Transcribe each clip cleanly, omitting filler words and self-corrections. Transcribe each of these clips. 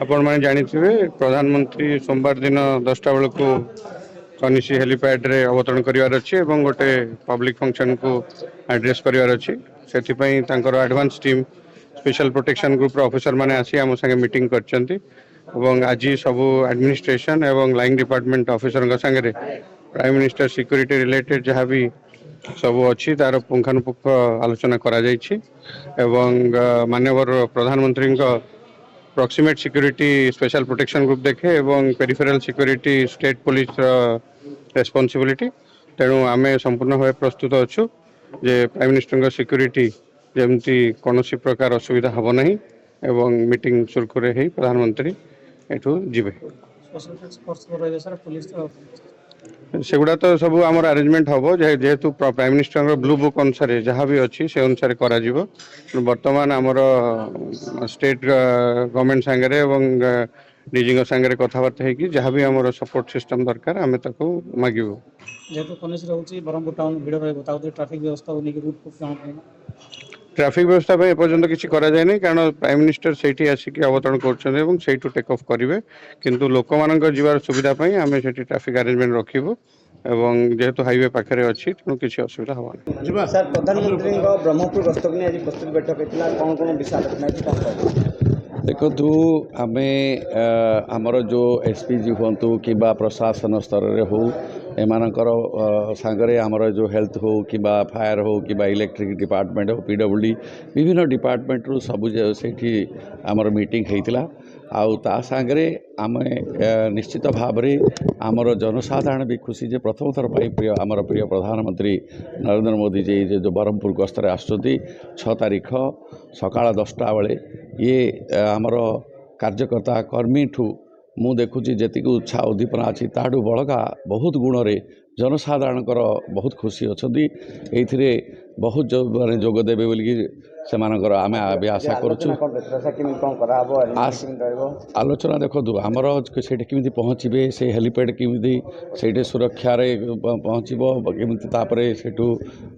आपण मैंने जानिथिबे प्रधानमंत्री सोमवार दिन 10टा बेलू कनिशी हेलीपैड रे अवतरण करिवार अछि एवं गोटे पब्लिक फंक्शन को एड्रेस करिवार अछि सेथिपई तांकर advance team special protection group रो ऑफिसर माने आसी आम संगे मीटिंग करचंती एवं आज सब एडमिनिस्ट्रेशन एवं लाइन डिपार्टमेंट ऑफिसर संगे प्राइम मिनिस्टर सिक्योरिटी रिलेटेड जहाँ भी सब अच्छी तार पुंखानुपुख आलोचना करा जायछि एवं माननीय प्रधानमंत्री proximate security special protection group देखे एवं peripheral security state police responsibility तेणु आम संपूर्ण भाव प्रस्तुत अच्छु जे प्राइम मिनिस्टर सिक्योरिटी जमती कौन प्रकार असुविधा हम ना एवं मीटिंग सुरखुरे ही प्रधानमंत्री एठू जीवे सेगुड़ा तो सब आमर अरेंजमेंट हम जेहेतु प्राइम मिनिस्टर ब्लू बुक अनुसार जहाँ भी अच्छी से अनुसार करा बर्तमान आमर स्टेट गवर्नमेंट सांगरे एवं डीजी सांगरे कथबार्ता है कि जहाँ भी आमर सपोर्ट सिस्टम दरकार आम ताको मागिबु जेहेतु कनिष्ठ रहउची बरहमपुर टाउन भिड़ रहइबो ताउते ट्रैफिक व्यवस्था उनी रूट को काम करना ट्रैफिक व्यवस्था पे एपर्यंत किसी करा जाय नहीं कारण प्राइम मिनिस्टर सेठी आसिक अवतरण करछन एवं सेठू टेक ऑफ करिवे किंतु लोक मानक जीवार सुविधा पई आमे सेठी ट्रैफिक अरेंजमेंट रखिबो एवं जेहेतु हाईवे पाखरे अछि तेणु किसी असुविधा हवा सर प्रधानमंत्री ब्रह्मपुर गस्त को आज प्रस्तुत बैठक होता कौन कौन विषय आलोचना देखु आम आमर जो एसपीजी हूँ कि प्रशासन स्तर में हो एमानकर सांगरे आमर जो हेल्थ हो कि फायर हो कि इलेक्ट्रिक डिपार्टमेंट हो पीडब्ल्यूडी विभिन्न डिपार्टमेंट रु सबु से आमर मीटिंग होता आउ ता सांगरे आम निश्चित भाव आमर जनसाधारण भी खुशी जे प्रथम थर प्रिय आमर प्रिय प्रधानमंत्री नरेंद्र मोदी जी जो ब्रह्मपुर गस्तर आसुच्च 6 तारीख सकाळ 10टा बेले ये आमर कार्यकर्ता कर्मी ठू मु देखुची जी उत्साह उद्दीपना अच्छी ताडू बड़का बहुत गुण रे जनसाधारणकर बहुत खुशी अच्छा ये बहुत जो माने जोगदेवे बोलिकी से आम आशा करुँ आलोचना देखो आमर से केमी पहुँचे से हेलीपैड केमी से सुरक्षा पहुँचब केमी से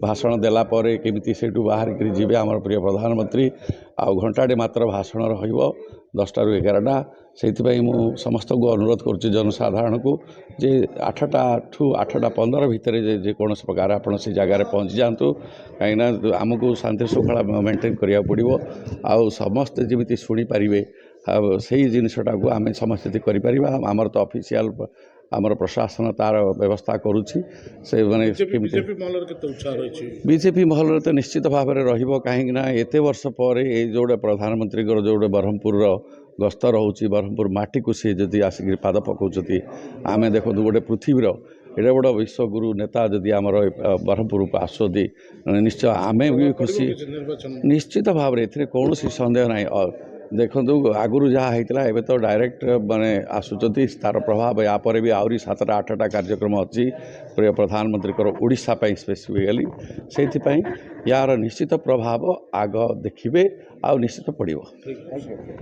भाषण देलापर केमी से बाहर जी आम प्रिय प्रधानमंत्री आ घंटाटे मात्र भाषण रहा 10टा ରୁ 11ଟା से समस्त को अनुरोध करुच्ची जनसाधारण को जे 8टा ठू 8:15 भितर जे कौन प्रकार आपड़ से जगार पहुँची जातु कहीं आमको शांति श्रृंखला मेंटेन करा पड़ो आउ समस्ते जमी शुणिपारे से जिनटा को आम समस्ते करें आमर तो ऑफिशियल आमर प्रशासन तार व्यवस्था करुच्ची से माने बीजेपी महल तो निश्चित भाव में रहींना एत वर्ष पर ये जोड़े प्रधानमंत्री जोड़े ब्रह्मपुर गस्त रोचे ब्रह्मपुर माटी को सी जदि आसिक पाद पकाउछथि आमे देखो गोटे पृथ्वीर एडे बड़ विश्वगुरु नेता जदि आमर ब्रह्मपुर को आसती निश्चय आम भी खुशी निश्चित भाव में कौन सन्देह ना देखु आगुरी जहाँ होता है तो डायरेक्ट माने आसुच्च तार प्रभाव यापर भी आहरी 7टा 8टा कार्यक्रम अच्छी प्रिय प्रधानमंत्री ओडिशा स्पेसिफिकली से यार निश्चित प्रभाव आग देखिए आ निश्चित पड़ो।